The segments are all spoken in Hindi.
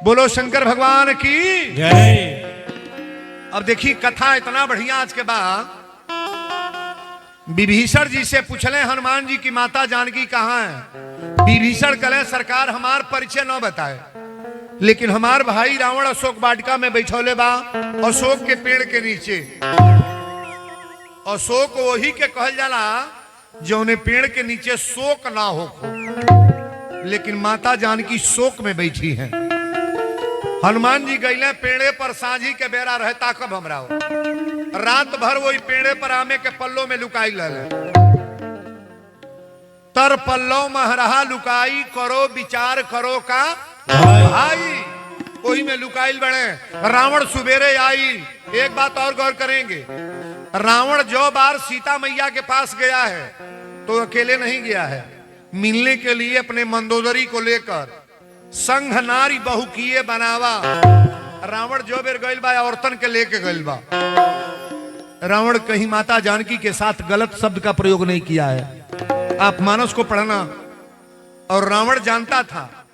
बोलो शंकर भगवान की जय। अब देखिए कथा इतना बढ़िया आज के बाद विभीषण जी से पूछले हनुमान जी की माता जानकी कहाँ है। विभीषण कहे सरकार हमार परिचय न बताए, लेकिन हमार भाई रावण अशोक वाटिका में बैठौले बा अशोक के पेड़ के नीचे। अशोक वही के कहल जाला जौने पेड़ के नीचे शोक ना हो, लेकिन माता जानकी शोक में बैठी हैं। हनुमान जी गईले पेड़े पर साझी के बेरा रहता कब हमरा हो। रात भर वही पेड़े पर आमे के पल्लो में लुकाई लले। तर पल्लो महरहा लुकाई करो विचार करो का भाई, वही में लुकाइल बने। रावण सुबेरे आई। एक बात और गौर करेंगे, रावण जो बार सीता मैया के पास गया है तो अकेले नहीं गया है, मिलने के लिए अपने मंदोदरी को लेकर संघ नारी बहु किए बनावा। रावण जो बेर गइल बा औरतन के लेके गइल बा। रावण कहीं माता जानकी के साथ गलत शब्द का प्रयोग नहीं किया है। आप मानस को पढ़ना। और रावण जानता था,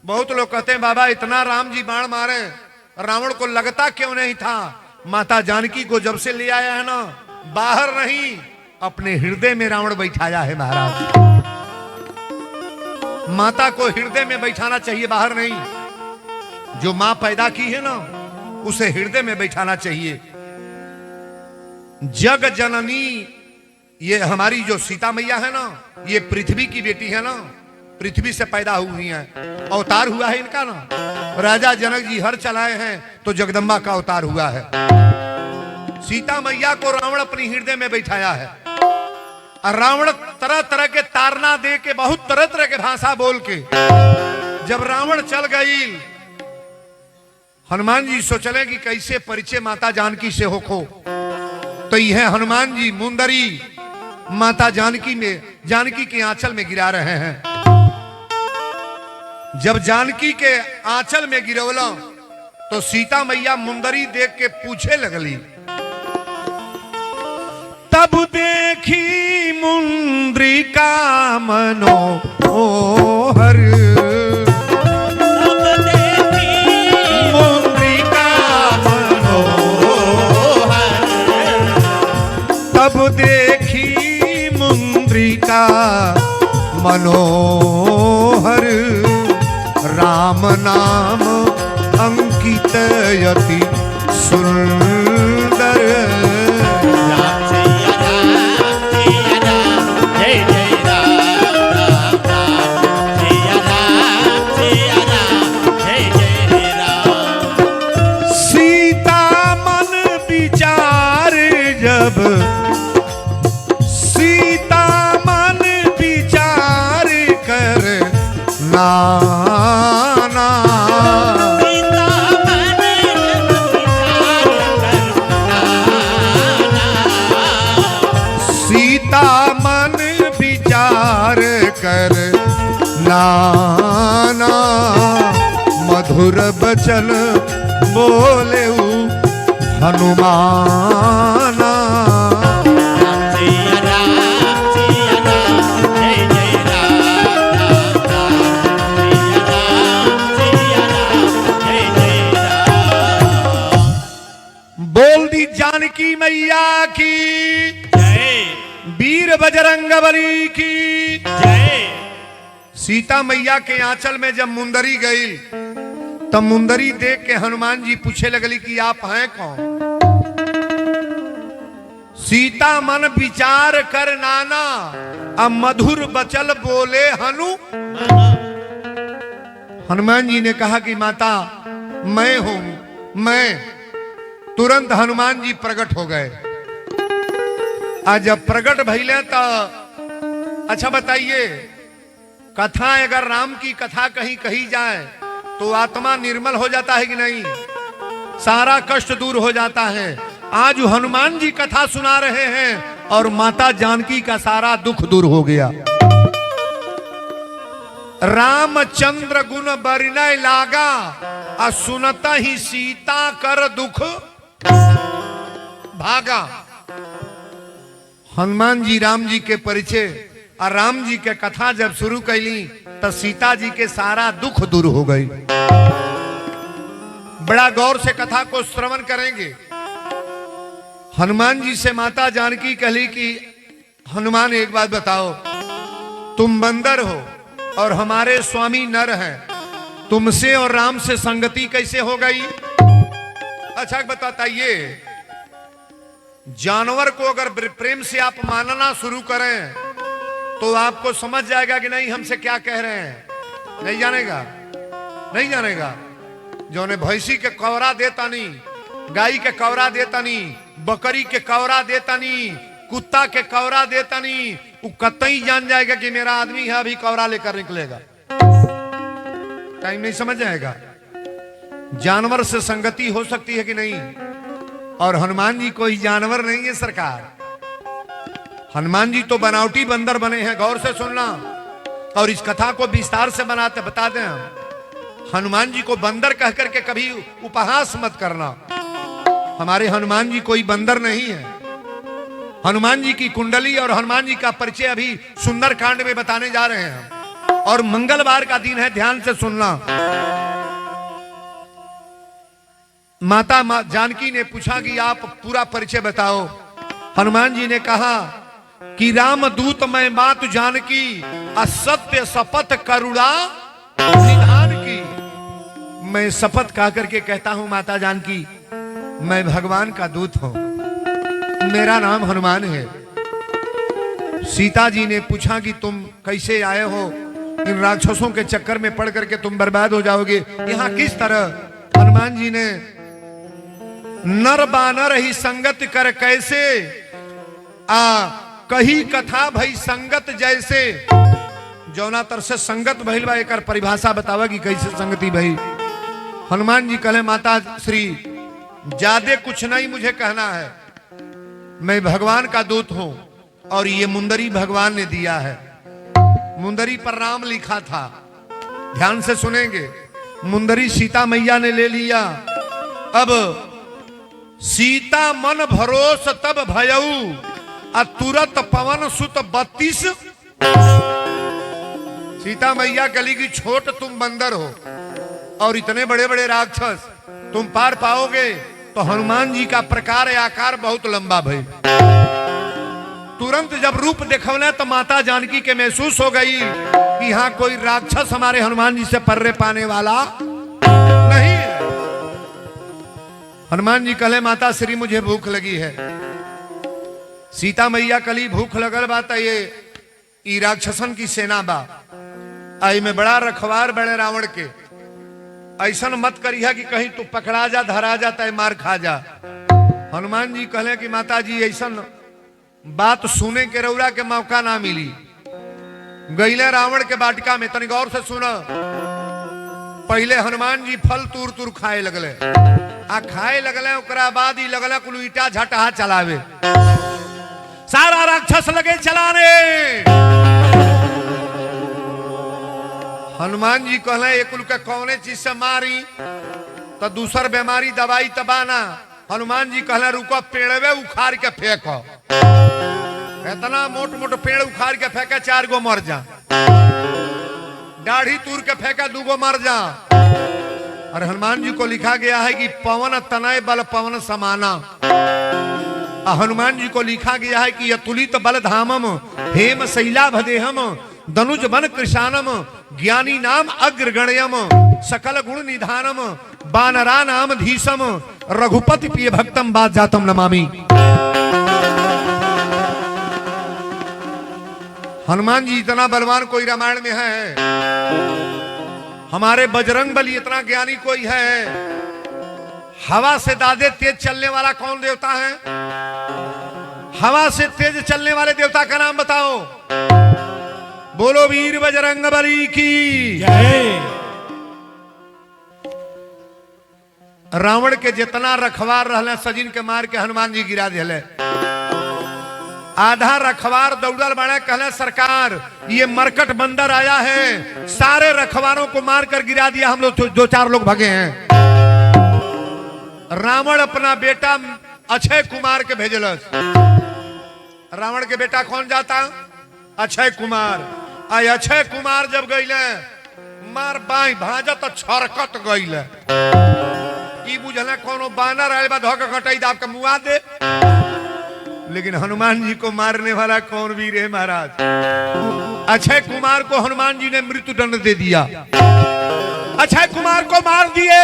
बहुत लोग कहते हैं बाबा इतना राम जी बाण मारे, रावण को लगता क्यों नहीं था। माता जानकी को जब से ले आया है ना, बाहर नहीं अपने हृदय में रावण बैठाया है महाराज। माता को हृदय में बैठाना चाहिए, बाहर नहीं। जो मां पैदा की है ना उसे हृदय में बैठाना चाहिए। जग जननी ये हमारी जो सीता मैया है ना, ये पृथ्वी की बेटी है ना, पृथ्वी से पैदा हुई है, अवतार हुआ है इनका ना। राजा जनक जी हर चलाए हैं तो जगदम्बा का अवतार हुआ है। सीता मैया को रावण अपनी हृदय में बैठाया है। और रावण तरह तरह के तारना दे के, बहुत तरह तरह के भाषा बोल के जब रावण चल गई, हनुमान जी सोचले कि कैसे परिचय माता जानकी से होखो। तो यह हनुमान जी मुंदरी माता जानकी में, जानकी के आंचल में गिरा रहे हैं। जब जानकी के आंचल में गिरवला तो सीता मैया मुंदरी देख के पूछे लगली। तब देखी मुंद्रिका मनोहर, मुंद्रिका मनोहर, तब देखी मुंद्रिका मनोहर, राम नाम अंकित यति सुंदर। सीता मन विचार कर नाना, सीता मन विचार कर नाना, मधुर बचन बोले हनुमाना। बोल दी जानकी मैया की जय। वीर बजरंगबली की जय। सीता मैया के आंचल में जब मुंदरी गई तब मुंदरी देख के हनुमान जी पूछे लगली कि आप हैं कौन। सीता मन विचार कर नाना, अब मधुर बचल बोले हनु। हनुमान जी ने कहा कि माता मैं हूं, मैं। तुरंत हनुमान जी प्रकट हो गए। आज जब प्रकट भइले तो अच्छा बताइए, कथा अगर राम की कथा कहीं कही जाए तो आत्मा निर्मल हो जाता है कि नहीं, सारा कष्ट दूर हो जाता है। आज हनुमान जी कथा सुना रहे हैं और माता जानकी का सारा दुख दूर हो गया। रामचंद्र गुण बरनय लागा, और सुनता ही सीता कर दुख भागा। हनुमान जी राम जी के परिचय और राम जी के कथा जब शुरू कैली तो सीता जी के सारा दुख दूर हो गई। बड़ा गौर से कथा को श्रवण करेंगे। हनुमान जी से माता जानकी कहली कि हनुमान एक बात बताओ, तुम बंदर हो और हमारे स्वामी नर हैं, तुमसे और राम से संगति कैसे हो गई? अच्छा बताइए, जानवर को अगर प्रेम से आप मानना शुरू करें तो आपको समझ जाएगा कि नहीं हमसे क्या कह रहे हैं। नहीं जानेगा, नहीं जानेगा। जो ने भैंसी के कौरा देता नहीं, गाय के कौरा देता नहीं, बकरी के कौरा देता नहीं, कुत्ता के कौरा देता नहीं, वो कतई जान जाएगा कि मेरा आदमी है, अभी कौरा लेकर निकलेगा। टाइम नहीं समझ जाएगा। जानवर से संगति हो सकती है कि नहीं? और हनुमान जी कोई जानवर नहीं है सरकार। हनुमान जी तो बनावटी बंदर बने हैं। गौर से सुनना और इस कथा को विस्तार से बता दें हम। हनुमान जी को बंदर कह करके कभी उपहास मत करना। हमारे हनुमान जी कोई बंदर नहीं है। हनुमान जी की कुंडली और हनुमान जी का परिचय अभी सुंदर कांड में बताने जा रहे हैं। और मंगलवार का दिन है, ध्यान से सुनना। माता जानकी ने पूछा कि आप पूरा परिचय बताओ। हनुमान जी ने कहा कि रामदूत मैं बात जानकी, असत्य शपथ करुणा निधान की। मैं शपथ कह करके कहता हूं माता जानकी, मैं भगवान का दूत हूं, मेरा नाम हनुमान है। सीता जी ने पूछा कि तुम कैसे आए हो? इन राक्षसों के चक्कर में पड़ करके तुम बर्बाद हो जाओगे, यहां किस तरह? हनुमान जी ने नर बानर ही संगत कर कैसे, कही कथा भई संगत जैसे। जौना तर से संगत भइल बा, एकर परिभाषा बतावा कि कैसे संगति भई। हनुमान जी कहे माता श्री ज्यादा कुछ नहीं मुझे कहना है, मैं भगवान का दूत हूं और ये मुंदरी भगवान ने दिया है। मुंदरी पर राम लिखा था, ध्यान से सुनेंगे। मुंदरी सीता मैया ने ले लिया। अब सीता मन भरोस तब भयऊ, तुरत पवन सुत 32। सीता मैया कली की छोट तुम बंदर हो और इतने बड़े बड़े राक्षस तुम पार पाओगे? तो हनुमान जी का प्रकार या आकार बहुत लंबा भाई। तुरंत जब रूप देखवने तो माता जानकी के महसूस हो गई कि यहां कोई राक्षस हमारे हनुमान जी से पर्रे पाने वाला नहीं है। हनुमान जी कहे माता श्री मुझे भूख लगी है। सीता मैया कली भूख लगल बात, ये राक्षसन की सेना बा, आई में बड़ा रखवार बड़े रावण के, ऐसा मत करिया कि कहीं तू पकड़ा जा धरा जा तय मार खा जा। हनुमान जी कहले कि माता जी ऐसा बात सुने के रौरा के मौका ना मिली। गईले रावण के बाटिका में, तनी गौर से सुना। पहले हनुमान जी फल तूर तूर खाए लगले, खाए लगले, ओकरा बाद ही लगले कुल ईटा झटहा चलावे। सारा राक्षस लगे चलाने। हनुमान जी कहले एक के कौने चीज से मारी तो दूसर बीमारी दवाई तबाना। हनुमान जी कहले रुको, पेड़वे उखाड़ के फेंको। इतना मोट मोट पेड़ उखाड़ के फेंके 4 गो मर जा, दाढ़ी तूर के फेंका 2 गो मर जा। और हनुमान जी को लिखा गया है कि पवन तनय बल पवन समाना। हनुमान जी को लिखा गया है कि अतुलित बल धामम हेम शैला भदेहम धनुज बन कृशानम ज्ञानी नाम अग्रगण्यम सकल गुण निधानम बानरा नाम धीसम रघुपति प्रिय भक्तम बात जातम नमामि। हनुमान जी इतना बलवान कोई रामायण में है? हमारे बजरंग बली इतना ज्ञानी कोई है? हवा से दादे तेज चलने वाला कौन देवता है? हवा से तेज चलने वाले देवता का नाम बताओ। बोलो वीर बजरंग बली की जय। रावण के जितना रखवार रहले सजिन के मार के हनुमान जी गिरा दिले। आधा रखवार दौड़ल बड़े, कहले सरकार ये मरकट बंदर आया है, सारे रखवारों को मारकर गिरा दिया, हम लोग 2-4 लोग भगे हैं। रावण अपना बेटा अक्षय कुमार के भेजलस। रावण के बेटा कौन जाता? अक्षय कुमार। आई अक्षय कुमार जब गईले मार बाई भाजा तो छरकत गईले। ई बुझल कोनो बानर आए बा धोके कटाई दाब के मुआ दे। लेकिन हनुमान जी को मारने वाला कौन वीर है महाराज? अक्षय कुमार को हनुमान जी ने मृत्यु दंड दे दिया, अक्षय कुमार को मार दिए।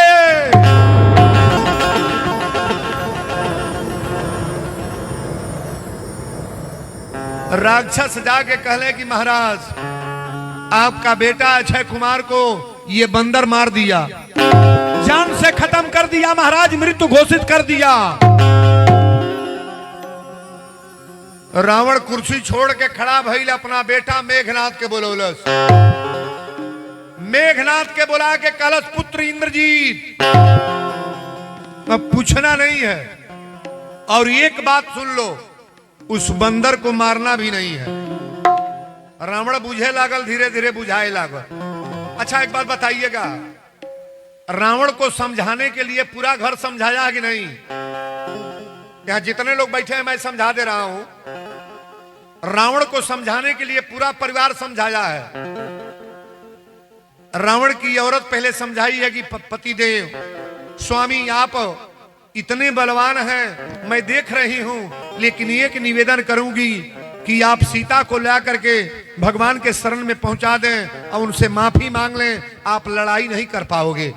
राक्षस जाके कहले कि महाराज आपका बेटा अक्षय कुमार को ये बंदर मार दिया, जान से खत्म कर दिया महाराज, मृत्यु घोषित कर दिया। रावण कुर्सी छोड़ के खड़ा भइल, अपना बेटा मेघनाथ के बोलौलस। मेघनाथ के बुला के कलश पुत्र इंद्रजीत, अब पूछना नहीं है और एक बात सुन लो, उस बंदर को मारना भी नहीं है। रावण बुझे लागल, धीरे धीरे बुझाए लागल। अच्छा एक बात बताइएगा, रावण को समझाने के लिए पूरा घर समझाया है कि नहीं? यहां जितने लोग बैठे हैं मैं समझा दे रहा हूं। रावण को समझाने के लिए पूरा परिवार समझाया है। रावण की औरत पहले समझाई है कि पतिदेव स्वामी आप इतने बलवान हैं, मैं देख रही हूं, लेकिन एक निवेदन करूंगी कि आप सीता को ला करके भगवान के शरण में पहुंचा दें और उनसे माफी मांग लें, आप लड़ाई नहीं कर पाओगे।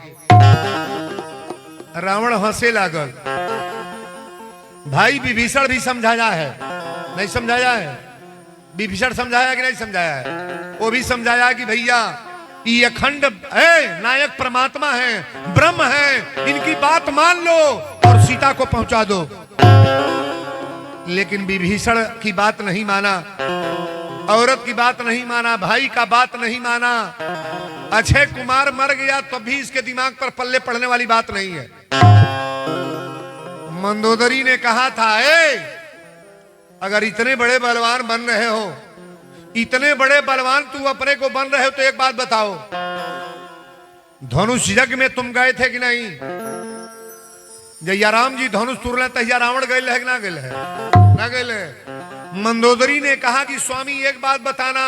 रावण हंसे लागल। भाई विभीषण भी समझाया है, नहीं समझाया है? विभीषण समझाया कि नहीं समझाया है? वो भी समझाया कि भैया ये अखंड है, नायक परमात्मा है, ब्रह्म है, इनकी बात मान लो और सीता को पहुंचा दो। लेकिन विभीषण की बात नहीं माना, औरत की बात नहीं माना, भाई का बात नहीं माना। अक्षय कुमार मर गया तो भी इसके दिमाग पर पल्ले पड़ने वाली बात नहीं है। मंदोदरी ने कहा था, अगर इतने बड़े बलवान बन रहे हो, इतने बड़े बलवान तू अपने को बन रहे हो, तो एक बात बताओ, धनुष यज्ञ में तुम गए थे कि नहीं? जैया राम जी धनुष तुरले तैया रावण गए है कि ना गए है? ना गए है। मंदोदरी ने कहा कि स्वामी एक बात बताना,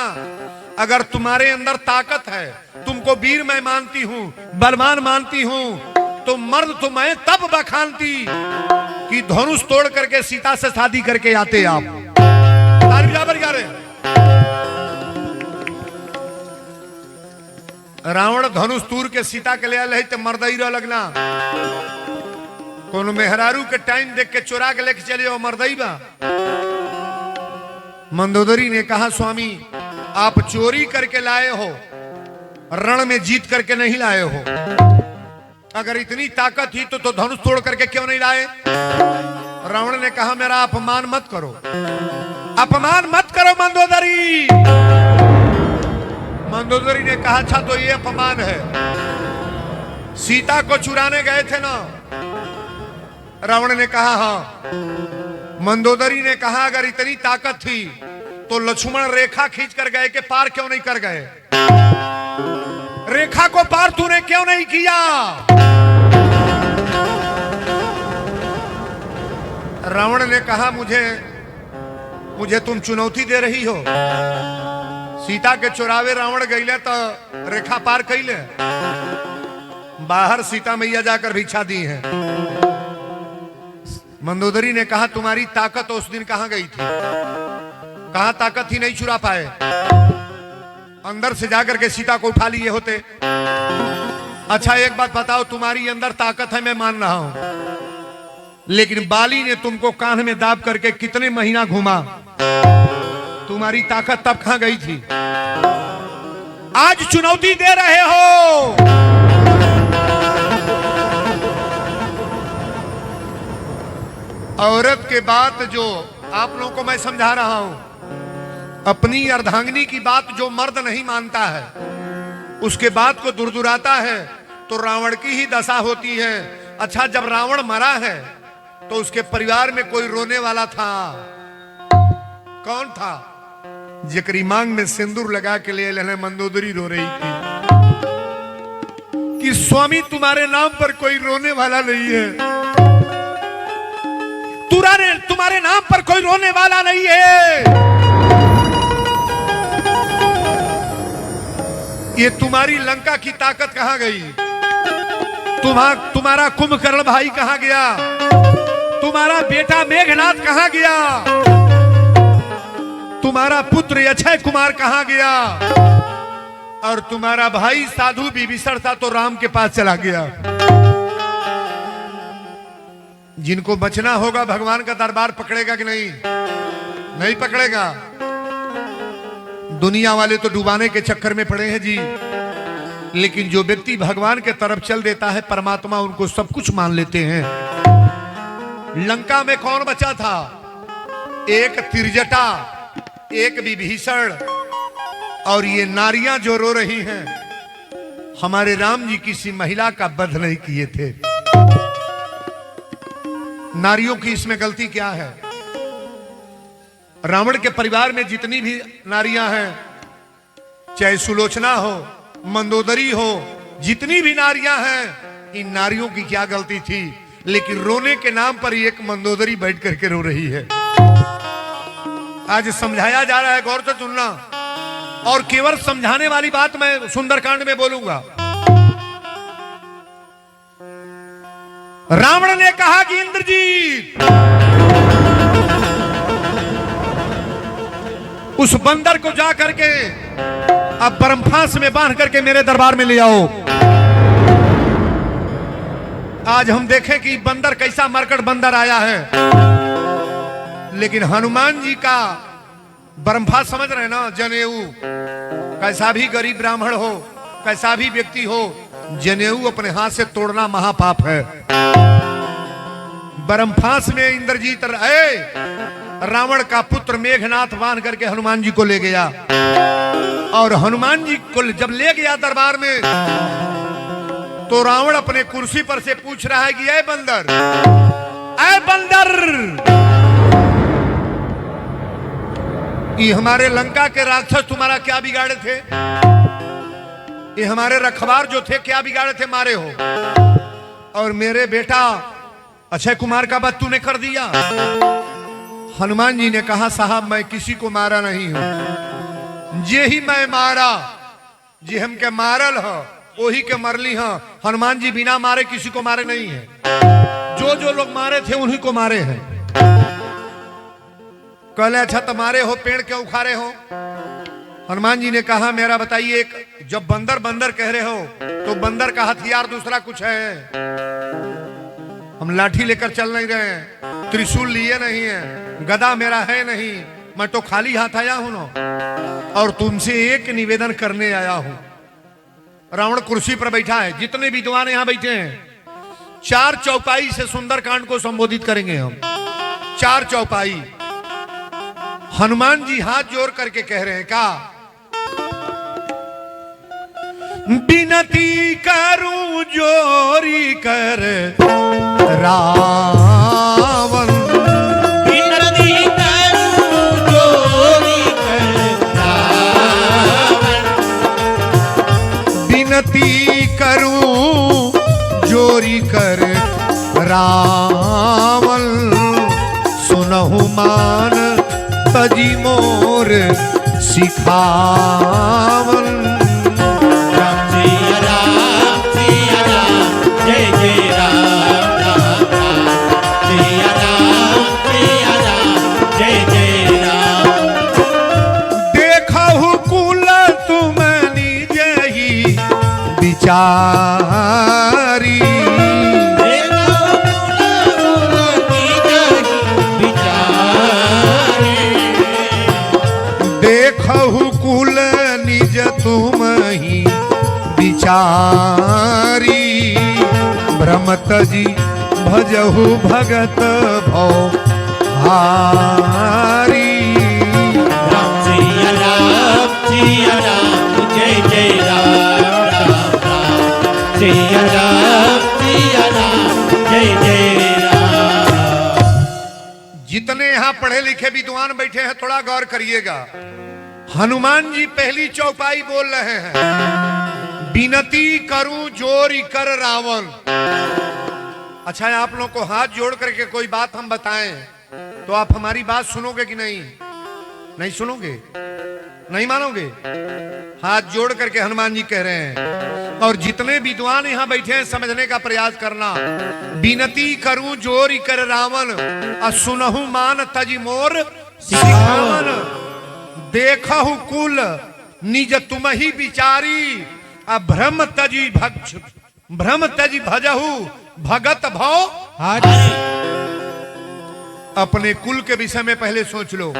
अगर तुम्हारे अंदर ताकत है, तुमको वीर मैं मानती हूं, बलवान मानती हूं, तो मर्द तो मैं तब बखानती कि धनुष तोड़ करके सीता से शादी करके आते आप। बराबर जा रहे। रावण धनुष तूर के सीता के ले आए तो मर्दई रह लगना, कोनो मेहरारू के टाइम देख के चुरा के लेके चले हो, मर्दई बा। मंदोदरी ने कहा स्वामी आप चोरी करके लाए हो, रण में जीत करके नहीं लाए हो। अगर इतनी ताकत थी तो धनुष तोड़ करके क्यों नहीं लाए? रावण ने कहा मेरा अपमान मत करो, अपमान मत करो मंदोदरी। मंदोदरी ने कहा अच्छा तो ये अपमान है, सीता को चुराने गए थे ना? रावण ने कहा हाँ। मंदोदरी ने कहा अगर इतनी ताकत थी तो लक्ष्मण रेखा खींच कर गए कि पार क्यों नहीं कर गए? रेखा को पार तूने क्यों नहीं किया? रावण ने कहा मुझे तुम चुनौती दे रही हो। सीता के चुरावे रावण गईले तो रेखा पार कैले, बाहर सीता मैया जाकर भिक्षा दी है। मंदोदरी ने कहा तुम्हारी ताकत उस दिन कहां गई थी? कहां ताकत थी, नहीं चुरा पाए? अंदर से जाकर के सीता को उठा लिए होते। अच्छा एक बात बताओ, तुम्हारी अंदर ताकत है मैं मान रहा हूं, लेकिन बाली ने तुमको कान में दाब करके कितने महीना घुमा, तुम्हारी ताकत तब कहां गई थी? आज चुनौती दे रहे हो। औरत के बात जो आप लोगों को मैं समझा रहा हूं, अपनी अर्धांगिनी की बात जो मर्द नहीं मानता है, उसके बात को दुरदुराता है, तो रावण की ही दशा होती है। अच्छा जब रावण मरा है तो उसके परिवार में कोई रोने वाला था? कौन था? जिकरी मांग में सिंदूर लगा के ले लेने मंदोदरी रो रही थी कि स्वामी तुम्हारे नाम पर कोई रोने वाला नहीं है, तुम्हारे नाम पर कोई रोने वाला नहीं है। ये तुम्हारी लंका की ताकत कहां गई? तुम्हारा कुंभकर्ण भाई कहां गया? तुम्हारा बेटा मेघनाथ कहां गया? तुम्हारा पुत्र अक्षय कुमार कहां गया? और तुम्हारा भाई साधु विभीषण था तो राम के पास चला गया। जिनको बचना होगा भगवान का दरबार पकड़ेगा कि नहीं? नहीं पकड़ेगा। दुनिया वाले तो डुबाने के चक्कर में पड़े हैं जी, लेकिन जो व्यक्ति भगवान के तरफ चल देता है परमात्मा उनको सब कुछ मान लेते हैं। लंका में कौन बचा था? एक तिरजटा, एक विभीषण, और ये नारियां जो रो रही हैं, हमारे राम जी किसी महिला का वध नहीं किए थे। नारियों की इसमें गलती क्या है? रावण के परिवार में जितनी भी नारियां हैं, चाहे सुलोचना हो, मंदोदरी हो, जितनी भी नारियां हैं, इन नारियों की क्या गलती थी? लेकिन रोने के नाम पर ही एक मंदोदरी बैठ करके रो रही है। आज समझाया जा रहा है, गौर से सुनना। और केवल समझाने वाली बात मैं सुंदरकांड में बोलूंगा। रावण ने कहा कि इंद्रजीत, उस बंदर को जा करके अब बरमफांस में बांध करके मेरे दरबार में ले आओ। आज हम देखें कि बंदर कैसा मरकट बंदर आया है। लेकिन हनुमान जी का बरमफांस समझ रहे हैं ना? जनेऊ, कैसा भी गरीब ब्राह्मण हो, कैसा भी व्यक्ति हो, जनेऊ अपने हाथ से तोड़ना महापाप है। बरमफांस में इंद्रजीत रावण का पुत्र मेघनाथ बांध करके हनुमान जी को ले गया। और हनुमान जी को जब ले गया दरबार में, तो रावण अपने कुर्सी पर से पूछ रहा है कि ऐ बंदर, ऐ बंदर, ये हमारे लंका के राक्षस तुम्हारा क्या बिगाड़े थे? ये हमारे रखवार जो थे क्या बिगाड़े थे? मारे हो। और मेरे बेटा अक्षय कुमार का बात तूने कर दिया। हनुमान जी ने कहा, साहब मैं किसी को मारा नहीं हूं, जे ही मैं मारा, जे हम के मारल हो वही के मरली हो। हनुमान जी बिना मारे किसी को मारे नहीं है। जो जो लोग मारे थे उन्हीं को मारे हैं। कहले अच्छा तुम्हारे हो, पेड़ क्यों उखाड़े हो? हनुमान जी ने कहा, मेरा बताइए, जब बंदर बंदर कह रहे हो तो बंदर का हथियार दूसरा कुछ है? हम लाठी लेकर चल नहीं रहे हैं, त्रिशूल लिए नहीं है, गदा मेरा है नहीं, मैं तो खाली हाथ आया हूं ना। और तुमसे एक निवेदन करने आया हूं। रावण कुर्सी पर बैठा है, जितने विद्वान यहां बैठे हैं, 4 चौपाई से सुंदरकांड को संबोधित करेंगे हम। 4 चौपाई। हनुमान जी हाथ जोड़ करके कह रहे हैं, का विनती करूं जोरी कर रावण, विनती करूं जोरी कर रावण, विनती करूं जोरी कर रावण, सुनहु मान तजी मोर सिखावन। राम सिया राम, सिया राम, जय जय राम राम राम, सिया राम, जय जय राम। देखहु कुल तुम निजहि विचारी, देखहु कुल निज तुम ही विचारी, भ्रमत जी भजहु भगत भव हारी। राम सिया राम, जय जय राम राम राम, सिया राम, जय जय राम। जितने यहाँ पढ़े लिखे विद्वान बैठे हैं थोड़ा गौर करिएगा। हनुमान जी पहली चौपाई बोल रहे हैं, विनती करूं जोरी कर रावण। अच्छा, आप लोग को हाथ जोड़ करके कोई बात हम बताएं तो आप हमारी बात सुनोगे कि नहीं? नहीं सुनोगे, नहीं मानोगे? हाथ जोड़ करके हनुमान जी कह रहे हैं। और जितने विद्वान यहां बैठे हैं समझने का प्रयास करना। बिनती करूं जोरी कर रावण, सुनहु मान तजी मोर सिखावन। देखहु कुल निज तुम ही विचारी, भ्रम तजी भजहु भगत भव। अपने कुल के विषय में पहले सोच लो।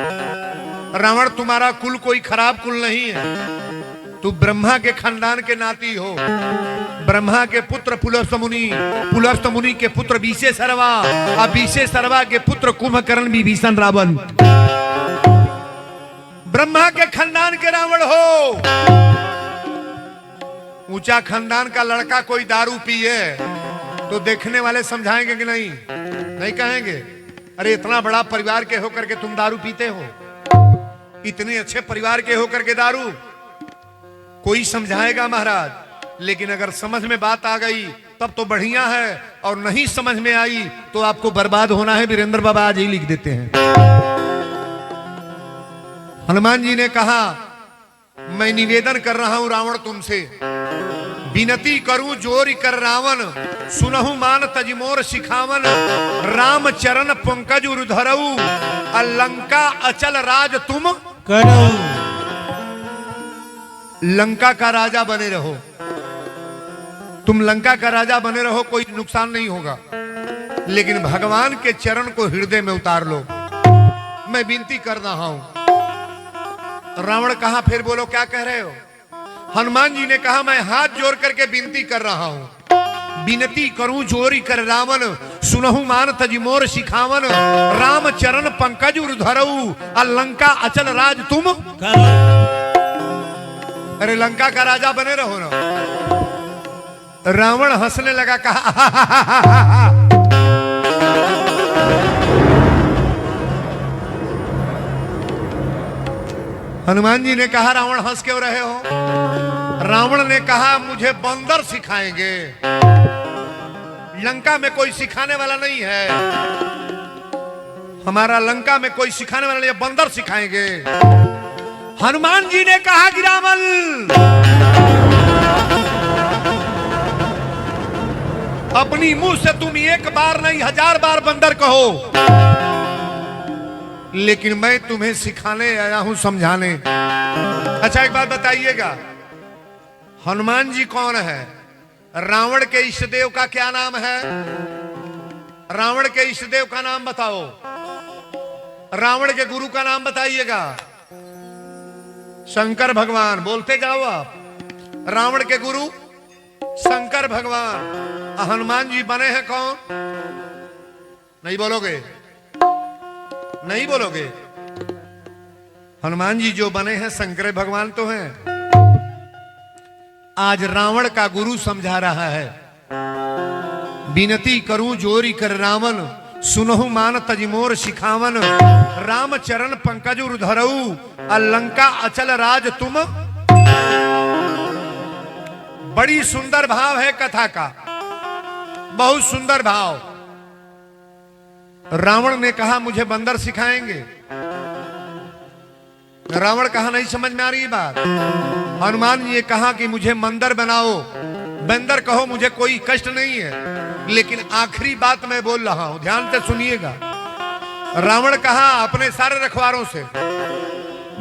रावण, तुम्हारा कुल कोई खराब कुल नहीं है। तू ब्रह्मा के खानदान के नाती हो। ब्रह्मा के पुत्र पुलस्त मुनि के पुत्र बीसे सर्वा, और बीसे सर्वा के पुत्र कुंभकर्ण विभीषण रावण। ब्रह्मा के खानदान के रावण हो। ऊंचा खानदान का लड़का कोई दारू पिए तो देखने वाले समझाएंगे कि नहीं? नहीं कहेंगे, अरे इतना बड़ा परिवार के होकर के तुम दारू पीते हो, इतने अच्छे परिवार के होकर के दारू। कोई समझाएगा महाराज। लेकिन अगर समझ में बात आ गई तब तो बढ़िया है, और नहीं समझ में आई तो आपको बर्बाद होना है। वीरेंद्र बाबा आज ही लिख देते हैं। हनुमान जी ने कहा, मैं निवेदन कर रहा हूं रावण तुमसे, बिनती करूं जोरी कर रावण, सुनहु मान तजमोर सिखावन। राम चरण पंकज उधरऊ, लंका अचल राज तुम करो। लंका का राजा बने रहो। तुम लंका का राजा बने रहो, कोई नुकसान नहीं होगा। लेकिन भगवान के चरण को हृदय में उतार लो, मैं विनती कर रहा हूं। रावण कहा, फिर बोलो क्या कह रहे हो? हनुमान जी ने कहा, मैं हाथ जोड़ करके विनती कर रहा हूं। बिनती करूं जोरी कर रावण, सुनहु मान तजमोर सिखावन। राम चरण पंकज उधरऊ, लंका अचल राज तुम करो। अरे लंका का राजा बने रहो ना। रावण हंसने लगा, कहा हनुमान जी ने कहा, रावण हंस क्यों रहे हो? रावण ने कहा, मुझे बंदर सिखाएंगे। लंका में कोई सिखाने वाला नहीं है। हमारा लंका में कोई सिखाने वाला नहीं है, बंदर सिखाएंगे। हनुमान जी ने कहा, गिरामल, अपनी मुंह से तुम एक बार नहीं 1000 बार बंदर कहो, लेकिन मैं तुम्हें सिखाने आया हूं, समझाने। अच्छा एक बात बताइएगा, हनुमान जी कौन है? रावण के इष्टदेव का क्या नाम है? रावण के इष्टदेव का नाम बताओ। रावण के गुरु का नाम बताइएगा। शंकर भगवान। बोलते जाओ आप। रावण के गुरु शंकर भगवान। हनुमान जी बने हैं कौन? नहीं बोलोगे? नहीं बोलोगे? हनुमान जी जो बने हैं शंकर भगवान तो हैं। आज रावण का गुरु समझा रहा है, बिनती करूं जोरी कर रावण, सुनहु मान तजमोर सिखावन। राम चरण पंकज उधरऊ, लंका अचल राज तुम। बड़ी सुंदर भाव है कथा का, बहुत सुंदर भाव। रावण ने कहा, मुझे बंदर सिखाएंगे। रावण कहा, नहीं समझ में आ रही बात। हनुमान जी ने कहा कि मुझे मंदर बनाओ, बंदर कहो, मुझे कोई कष्ट नहीं है। लेकिन आखिरी बात मैं बोल रहा हूं, ध्यान से सुनिएगा। रावण कहा अपने सारे रखवारों से,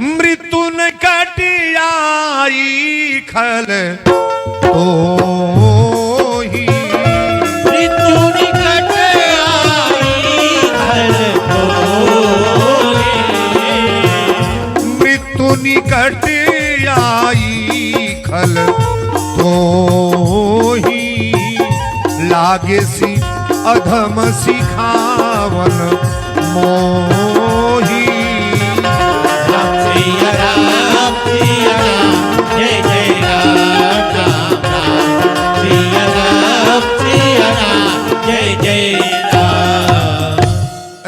मृत्यु न कटी आई खल तो ही, मृत्यु निकट आई खल मृत्यु निकट आई खल तो ही, लागे सी अधम सिखावन मोही। राम सिया राम, जय जय राम राम राम। सिया राम, जय जय राम।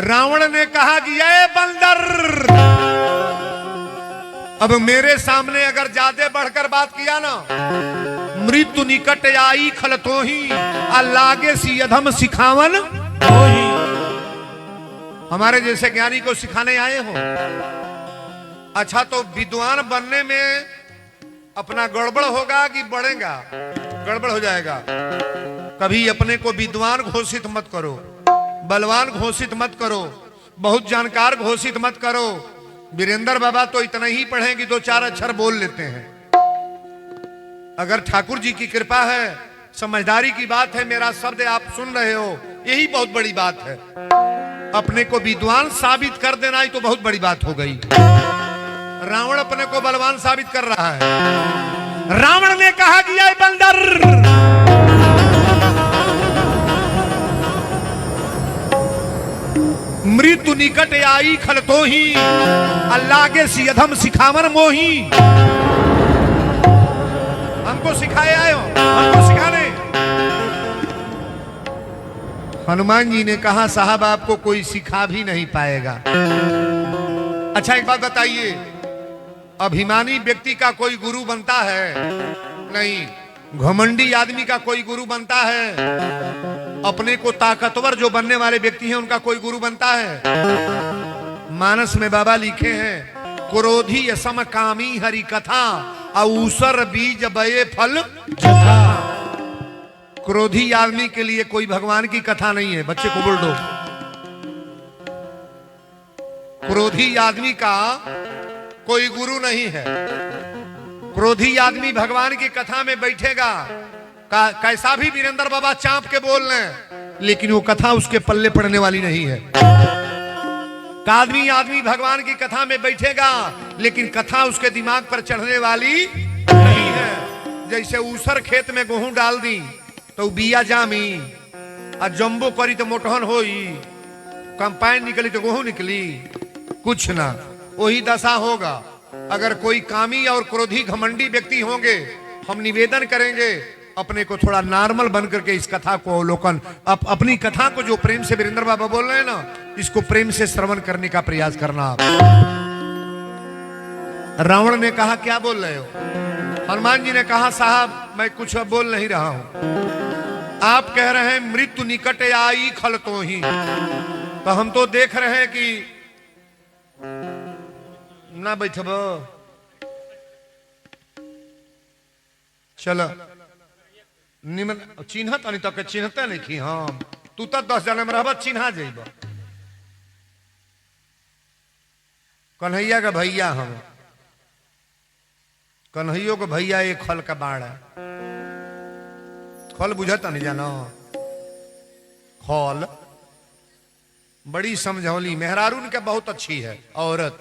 रावण ने कहा कि ये बंदर, अब मेरे सामने अगर ज्यादा बढ़कर बात किया ना, मृत्यु निकट आई खल तो ही, लागे सी अधम सिखावन। हमारे जैसे ज्ञानी को सिखाने आए हो। अच्छा तो विद्वान बनने में अपना गड़बड़ होगा कि बढ़ेगा? गड़बड़ हो जाएगा। कभी अपने को विद्वान घोषित मत करो, बलवान घोषित मत करो, बहुत जानकार घोषित मत करो। वीरेंद्र बाबा तो इतना ही पढ़े कि 2-4 अक्षर बोल लेते हैं। अगर ठाकुर जी की कृपा है, समझदारी की बात है, मेरा शब्द आप सुन रहे हो, यही बहुत बड़ी बात है। अपने को विद्वान साबित कर देना ही तो बहुत बड़ी बात हो गई। रावण अपने को बलवान साबित कर रहा है। रावण ने कहा कि ये बंदर, मृत्यु निकट आई खल तो ही, अल्लाह के सियधम सिखावन मोही। हमको सिखाए आए हो, हमको सिखाने। हनुमान जी ने कहा साहब आपको कोई सिखा भी नहीं पाएगा। अच्छा एक बात बताइए, अभिमानी व्यक्ति का कोई गुरु बनता है? नहीं। घमंडी आदमी का कोई गुरु बनता है? अपने को ताकतवर जो बनने वाले व्यक्ति हैं उनका कोई गुरु बनता है? मानस में बाबा लिखे हैं, क्रोधी सम कामी हरि कथा, अवसर बीज बये फल जथा। क्रोधी आदमी के लिए कोई भगवान की कथा नहीं है। बच्चे को बोल दो, क्रोधी आदमी का कोई गुरु नहीं है। क्रोधी आदमी भगवान की कथा में बैठेगा, कैसा भी वीरेंद्र बाबा चांप के बोल रहे, लेकिन वो कथा उसके पल्ले पड़ने वाली नहीं है। आदमी भगवान की कथा में बैठेगा, लेकिन कथा उसके दिमाग पर चढ़ने वाली नहीं है। जैसे ऊसर खेत में गेहूं डाल दी तो बिया जामी, और जम्बो करी तो मोटहन होई, कंपाइन निकली तो गेहूं निकली, कुछ ना। वही दशा होगा। अगर कोई कामी और क्रोधी घमंडी व्यक्ति होंगे, हम निवेदन करेंगे अपने को थोड़ा नॉर्मल बन करके इस कथा को अवलोकन, अपनी कथा को जो प्रेम से वीरेंद्र बाबा बोल रहे हैं ना, इसको प्रेम से श्रवण करने का प्रयास करना। रावण ने कहा क्या बोल रहे हो? हनुमान जी ने कहा साहब मैं कुछ अब बोल नहीं रहा हूं। आप कह रहे हैं मृत्यु निकट आई खल तो ही, तो हम तो देख रहे हैं कि ना बैठब, चलो निमन चिन्हत नहीं तक चिन्हते नहीं कि हम तू तो 10 जने में रहब, चिन्हा जेब। कन्हैया का भैया हम, कन्हैयो के भैया एक खल का बाढ़ है। खल बुझता नहीं जानो, खल बड़ी समझौली। मेहरारून के बहुत अच्छी है, औरत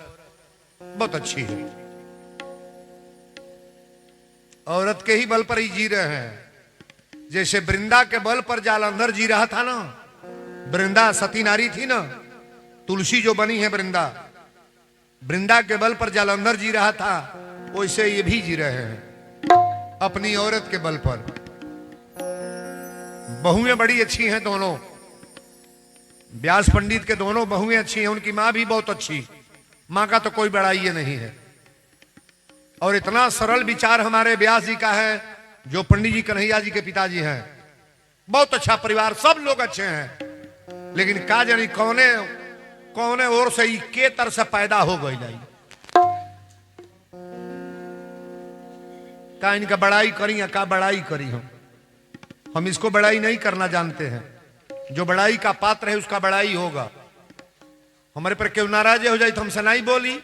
बहुत अच्छी है। औरत के ही बल पर ही जी रहे हैं। जैसे वृंदा के बल पर जालंधर जी रहा था ना, वृंदा सती नारी थी ना, तुलसी जो बनी है वृंदा के बल पर जालंधर जी रहा था, वैसे ये भी जी रहे हैं अपनी औरत के बल पर। बहुएं बड़ी अच्छी हैं दोनों, व्यास पंडित के दोनों बहुएं अच्छी हैं। उनकी माँ भी बहुत अच्छी, माँ का तो कोई बड़ाई नहीं है। और इतना सरल विचार हमारे व्यास जी का है, जो पंडित जी कन्हैया जी के पिताजी हैं। बहुत अच्छा परिवार, सब लोग अच्छे हैं, लेकिन का जानी कौने कौने ओर से के तर से पैदा हो गई जाई। का इनका बड़ाई करी या का बड़ाई करी हम इसको बड़ाई नहीं करना जानते हैं। जो बड़ाई का पात्र है उसका बड़ाई होगा। हमारे पर क्यों नाराज हो जाए तो हमसे नहीं बोली।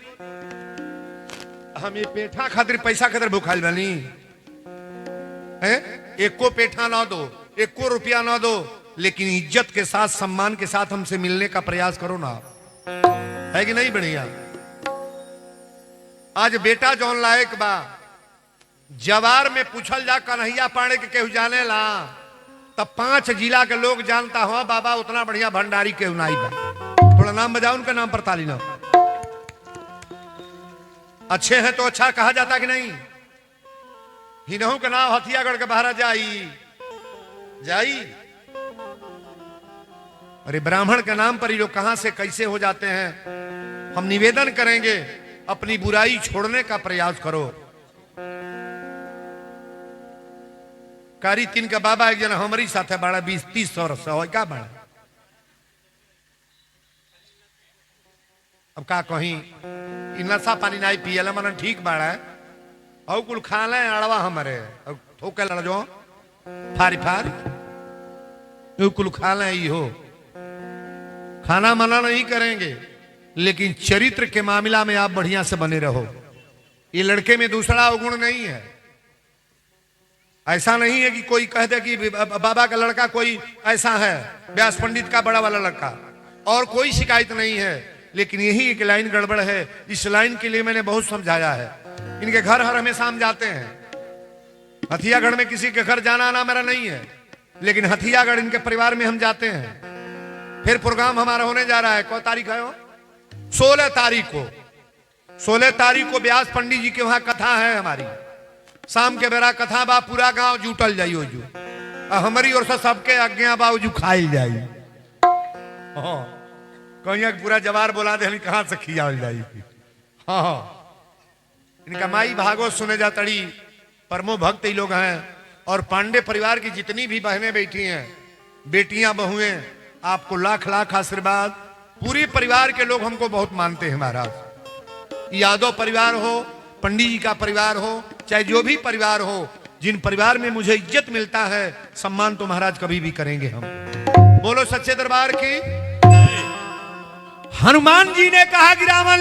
हम ये पेठा खातिर पैसा खातिर भूखाल बनी है, एको पेठा ना दो, एको रुपया ना दो, लेकिन इज्जत के साथ सम्मान के साथ हमसे मिलने का प्रयास करो ना, है कि नहीं बढ़िया? आज बेटा जौन लायक बा, जवार में पूछल जा कन्हैया पाणे के केहू जाने ला, तब 5 जिला के लोग जानता हो बाबा उतना बढ़िया भंडारी केहू नहीं बा। थोड़ा नाम बजाओ उनका नाम पर ताली ना। अच्छे हैं तो अच्छा कहा जाता कि नहीं? हिनहू का नाम हथियागढ़ के बाहर जाई। अरे ब्राह्मण के नाम पर ये लोग कहां से कैसे हो जाते हैं। हम निवेदन करेंगे अपनी बुराई छोड़ने का प्रयास करो। कारी 3 का बाबा एक जना हमारी साथ है, बड़ा 20-30 वर्ष हो क्या बड़ा। अब का कहीं इ नशा पानी नहीं पियला मन ठीक बाड़ा है और कुल खा ले अड़वा हमारे और ठोके लड़ जो फारी फारी यो कुल खा ले ही हो खाना मना नहीं करेंगे लेकिन चरित्र के मामला में आप बढ़िया से बने रहो। ये लड़के में दूसरा अवगुण नहीं है। ऐसा नहीं है कि कोई कह दे कि बाबा का लड़का कोई ऐसा है, व्यास पंडित का बड़ा वाला लड़का, और कोई शिकायत नहीं है। लेकिन यही एक लाइन गड़बड़ है। इस लाइन के लिए मैंने बहुत समझाया है। इनके घर हर हमेशा हम जाते हैं। हथियागढ़ में किसी के घर जाना आना मेरा नहीं है, लेकिन हथियागढ़ इनके परिवार में हम जाते हैं। फिर प्रोग्राम हमारा होने जा रहा है। कौन तारीख है वो? 16 तारीख को। 16 तारीख को व्यास पंडित जी के वहां कथा है हमारी। शाम के बेरा कथा बा, पूरा गांव जुटल जाइयो जू हमारी ओर से सबके आज्ञा बा जू खाइल जाई। कहीं पूरा जवार बोला दे कहां से खियाल जाई। हाँ इनका माई भागवत सुने जा तड़ी परमो भक्त ही लोग हैं। और पांडे परिवार की जितनी भी बहनें बैठी हैं, बेटियां बहुएं, आपको लाख लाख आशीर्वाद। पूरी परिवार के लोग हमको बहुत मानते हैं महाराज। यादव परिवार हो, पंडित जी का परिवार हो, चाहे जो भी परिवार हो, जिन परिवार में मुझे इज्जत मिलता है, सम्मान तो महाराज कभी भी करेंगे हम। बोलो सच्चे दरबार की। हनुमान जी ने कहा कि रावण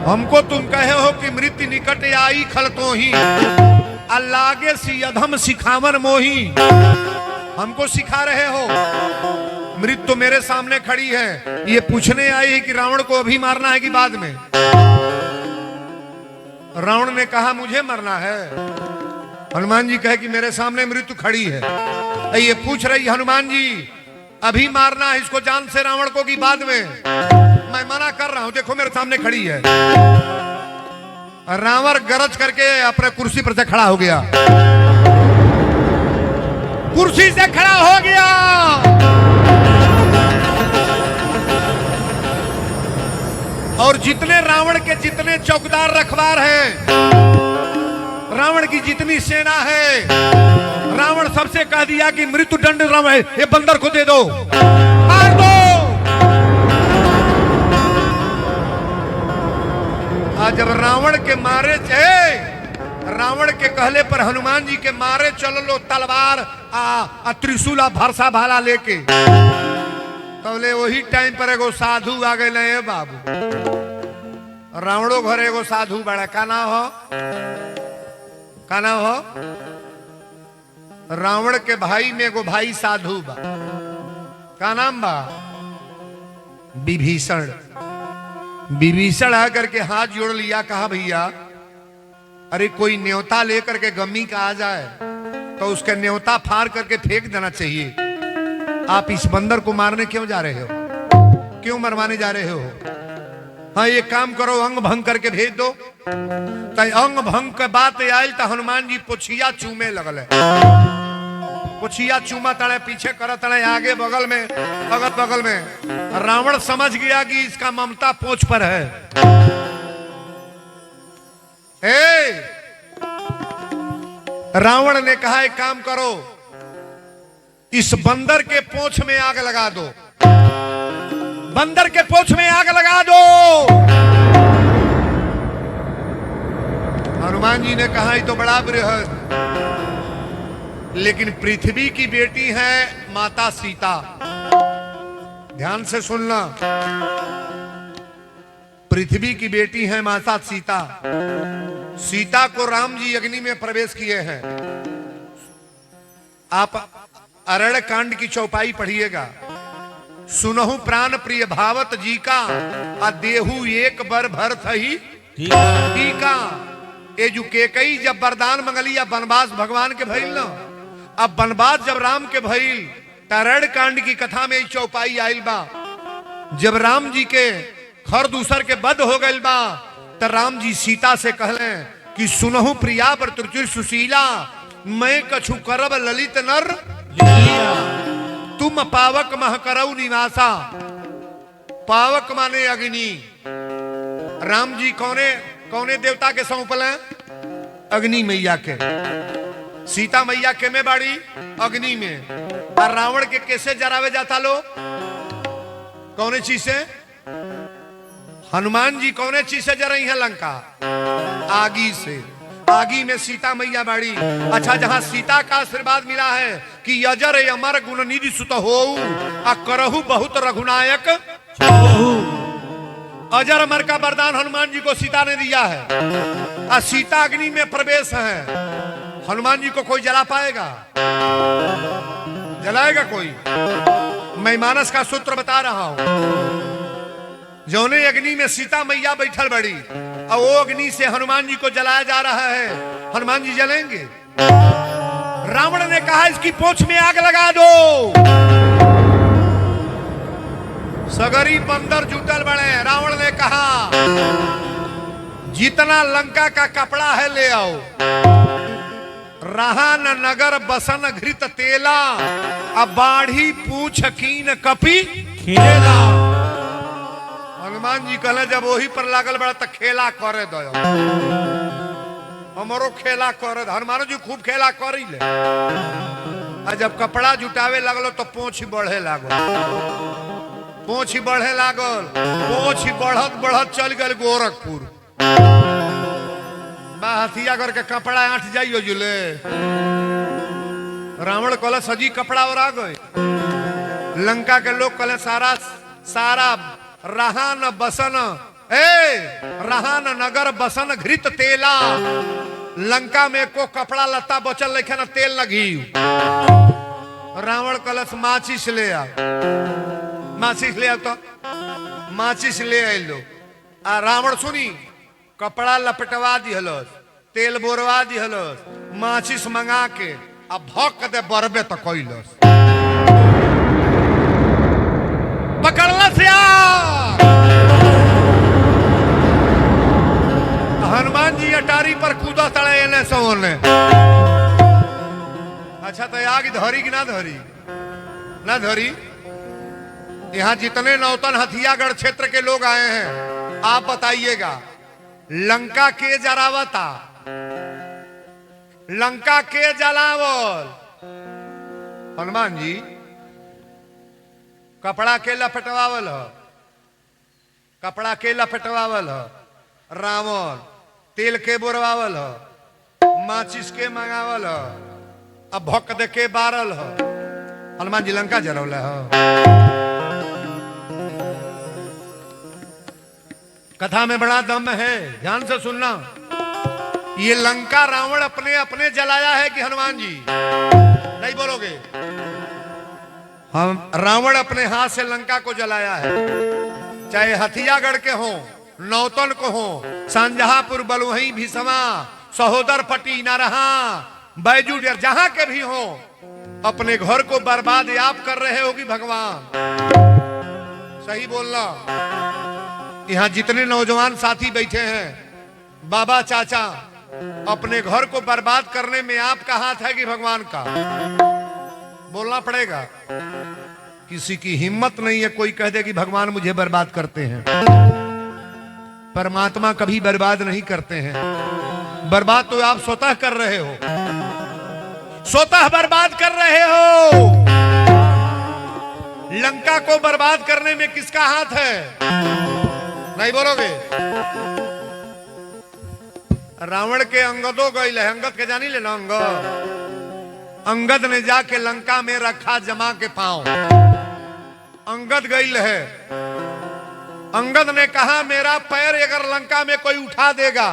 हमको तुम कहे हो कि मृत्यु निकट आई खल तो ही अल्लागे सी अधम सिखावन मोही। हमको सिखा रहे हो, मृत्यु तो मेरे सामने खड़ी है, ये पूछने आई है कि रावण को अभी मारना है कि बाद में। रावण ने कहा मुझे मरना है। हनुमान जी कहे कि मेरे सामने मृत्यु खड़ी है। ये पूछ रही हनुमान जी अभी मारना है इसको जान से रावण को कि बाद में? मैं मना कर रहा हूं, देखो मेरे सामने खड़ी है। रावण गरज करके अपने कुर्सी पर से खड़ा हो गया। कुर्सी से खड़ा हो गया और जितने रावण के जितने चौकीदार रखवार हैं, रावण की जितनी सेना है, रावण सबसे कह दिया कि मृत्यु दंड रावण ये बंदर को दे दो, मार दो। आज जब रावण के मारे रावण के कहले पर हनुमान जी के मारे चल लो तलवार त्रिशूला भरसा भाला लेके, तबले वही टाइम पर एगो साधु आ गए बाबू। रावणो घर एगो साधु बड़ा का नाम हो, का नाम हो? रावण के भाई में एगो भाई साधु बा, का नाम बा? विभीषण। विभीषण आकर के हाथ जोड़ लिया, कहा भैया अरे कोई न्योता लेकर के गम्मी का आ जाए तो उसके न्योता फाड़ करके फेंक देना चाहिए। आप इस बंदर को मारने क्यों जा रहे हो? क्यों मरवाने जा रहे हो? हाँ ये काम करो, अंग भंग करके भेज दो। तो अंग भंग के बात आयल तो हनुमान जी पुछिया चूमे लगल है। पुछिया चूमा तड़े, पीछे कर तड़े, आगे बगल में, अगल बगल में। रावण समझ गया कि इसका ममता पोंछ पर है। रावण ने कहा एक काम करो, इस बंदर के पोंछ में आग लगा दो, बंदर के पोंछ में आग लगा दो। हनुमान जी ने कहा ये तो बड़ा बृहद, लेकिन पृथ्वी की बेटी है माता सीता। ध्यान से सुनना, पृथ्वी की बेटी है माता सीता। सीता को राम जी अग्नि में प्रवेश किए हैं। आप अरण्य कांड की चौपाई पढ़िएगा। सुनहु प्राण प्रिय भावत जी का आ देहु एक बर भर थही टीका। ए जो केकई जब वरदान मंगली या वनवास भगवान के भइल न, अब वनवास जब राम के भइल, अरण्य कांड की कथा में चौपाई आयल बा। जब राम जी के खर दूसर के बद हो गए बा, तो राम जी सीता से कहले कि सुनहु प्रिया पर त्रिचुर सुशीला, मैं कछु करब ललित नर तुम पावक मह करऊ निवासा। पावक माने अग्नि। राम जी कौने कौने देवता के सौंपल हैं? अग्नि मैया के। सीता मैया के में बाड़ी? अग्नि में। और रावण के कैसे जरावे जाता लो? कौने चीज से? हनुमान जी कौने चीज से जरई है लंका? आगी से। आगी में सीता मैया बाड़ी। अच्छा, जहां सीता का आशीर्वाद मिला है कि अजर अमर गुण निधि सुत होऊ आ करहु बहुत रघुनायक। अजर अमर का वरदान हनुमान जी को सीता ने दिया है। आ सीता अग्नि में प्रवेश है। हनुमान जी को कोई जला पाएगा? जलाएगा कोई? मैं मानस का सूत्र बता रहा हूं। जौने अग्नि में सीता मैया बैठल बड़ी और वो अग्नि से हनुमान जी को जलाया जा रहा है, हनुमान जी जलेंगे? रावण ने कहा इसकी पूंछ में आग लगा दो। सगरी बंदर जुटल बड़े। रावण ने कहा जितना लंका का कपड़ा है ले आओ। रहा न नगर बसन घृत तेला, अब बाढ़ी पूछ कीन कपी खेला। हनुमान जी कहले जब वही पर लागल बड़ा तो खेला करे दो, हमरो खेला करे। हनुमान जी खूब खेला करी ले। आ जब कपड़ा जुटावे लगलो तो पूंछ बढ़े लागल। पूंछ बढ़े लागल। पूंछ बढ़त बढ़त चल गल गोरखपुर। हथिया करके कपड़ा आठ जाइयो जुले। रावण कहले सजी कपड़ा और आ गए। लंका के लोग कहले सारा सारा रहा न बसन रहा न नगर बसन घृत तेला। लंका में को कपड़ा लत्ता बचल लेखे न तेल न घी। रावण कलश माचिस ले आ। माचिस ले आ तो माचिस ले आइलो। आ रावण सुनी कपड़ा लपटवा दिहलस, तेल बोरवा दिहलस, माचिस मंगा के अब भौक दे बरबे तो कैलस। पकड़लस यार। हनुमान जी अटारी पर कूदा तड़े एने सोने। अच्छा तो आग धरी कि ना धरी? ना धरी। यहाँ जितने नौतन हथियागढ़ क्षेत्र के लोग आए हैं आप बताइएगा लंका के जरावता? लंका के जलावल? हनुमान जी। कपड़ा के लपटवावल ह। कपड़ा के लपटवावल ह। रावण तेल के बोरवावल ह। माचिस के मंगावल ह। अब भक दे के बारल ह। हनुमान जी लंका जरौले ह। कथा में बड़ा दम है, ध्यान से सुनना। ये लंका रावण अपने अपने जलाया है कि हनुमान जी? नहीं बोलोगे? हम रावण अपने हाथ से लंका को जलाया है। चाहे हथियागढ़ के हो, नौतन को हो, संजहापुर, बलुही, भीसमा, सहोदर पटी, नरहा, बैजू, जहां के भी हो, अपने घर को बर्बाद आप कर रहे हो कि भगवान? सही बोलना। यहाँ जितने नौजवान साथी बैठे हैं, बाबा चाचा, अपने घर को बर्बाद करने में आपका हाथ है कि भगवान का? बोलना पड़ेगा। किसी की हिम्मत नहीं है कोई कह दे कि भगवान मुझे बर्बाद करते हैं। परमात्मा कभी बर्बाद नहीं करते हैं। बर्बाद तो आप स्वतः कर रहे हो। स्वतः बर्बाद कर रहे हो। लंका को बर्बाद करने में किसका हाथ है? नहीं बोलोगे? रावण के अंगदों गई है। अंगद के जानी ले ना? अंगद ने जाके लंका में रखा जमा के पांव। अंगद गई है। अंगद ने कहा मेरा पैर अगर लंका में कोई उठा देगा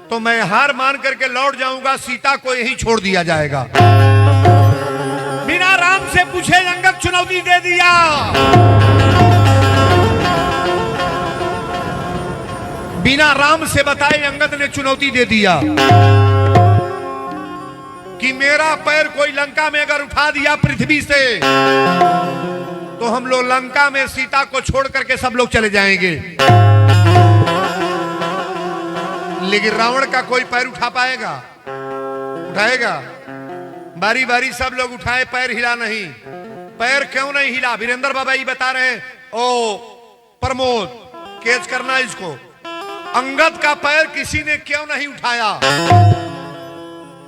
तो मैं हार मान करके लौट जाऊंगा, सीता को यहीं छोड़ दिया जाएगा। बिना राम से पूछे अंगद चुनौती दे दिया। बिना राम से बताए अंगद ने चुनौती दे दिया कि मेरा पैर कोई लंका में अगर उठा दिया पृथ्वी से तो हम लोग लंका में सीता को छोड़ करके सब लोग चले जाएंगे। लेकिन रावण का कोई पैर उठा पाएगा? उठाएगा? बारी बारी सब लोग उठाए, पैर हिला नहीं। पैर क्यों नहीं हिला? वीरेंद्र बाबा ये बता रहे हैं। ओ प्रमोद, कैच करना इसको। अंगद का पैर किसी ने क्यों नहीं उठाया?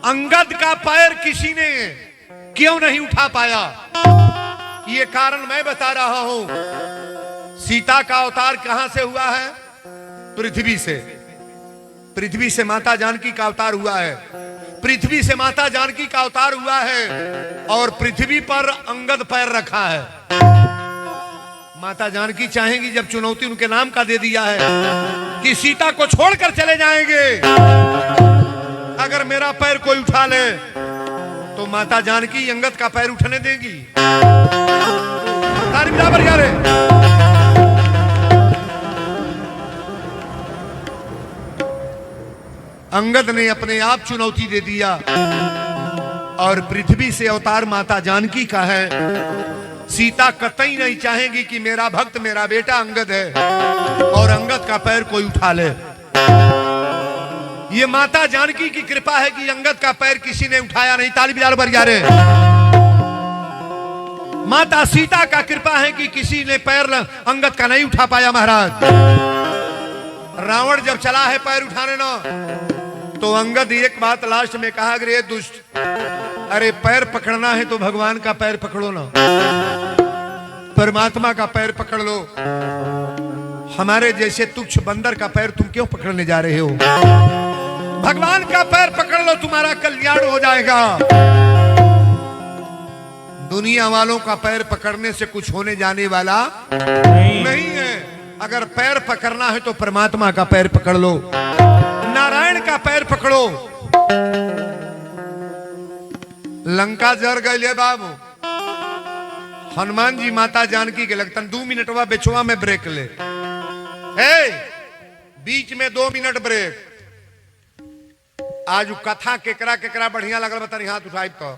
अंगद का पैर किसी ने क्यों नहीं उठा पाया? ये कारण मैं बता रहा हूं। सीता का अवतार कहां से हुआ है? पृथ्वी से। पृथ्वी से माता जानकी का अवतार हुआ है। पृथ्वी से माता जानकी का अवतार हुआ है और पृथ्वी पर अंगद पैर रखा है। माता जानकी चाहेंगी, जब चुनौती उनके नाम का दे दिया है कि सीता को छोड़कर चले जाएंगे, अगर मेरा पैर कोई उठा ले तो माता जानकी अंगद का पैर उठने देगी। तारीफ बराबर यारे। अंगद ने अपने आप चुनौती दे दिया और पृथ्वी से अवतार माता जानकी का है। सीता कतई नहीं चाहेगी कि मेरा भक्त मेरा बेटा अंगद है और अंगद का पैर कोई उठा ले। ये माता जानकी की कृपा है कि अंगद का पैर किसी ने उठाया नहीं। ताली बराबर यारे। माता सीता का कृपा है कि किसी ने पैर अंगद का नहीं उठा पाया। महाराज, रावण जब चला है पैर उठाने ना, तो अंगद एक बात लास्ट में कहा, अरे दुष्ट, अरे पैर पकड़ना है तो भगवान का पैर पकड़ो ना, परमात्मा का पैर पकड़ लो। हमारे जैसे तुच्छ बंदर का पैर तुम क्यों पकड़ने जा रहे हो? भगवान का पैर पकड़ लो, तुम्हारा कल्याण हो जाएगा। दुनिया वालों का पैर पकड़ने से कुछ होने जाने वाला नहीं है। अगर पैर पकड़ना है तो परमात्मा का पैर पकड़ लो, नारायण का पैर पकड़ो। लंका जर गए बाबू, हनुमान जी माता जानकी के लगतन 2 मिनटवा बेचवा में ब्रेक ले। बीच में 2 मिनट ब्रेक। आज कथा केकरा केकरा बढ़िया लगल बतानी, हाथ उठाई तो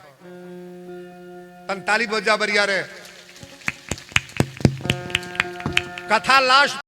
तन ताली बजा बरिया रे। कथा लास्ट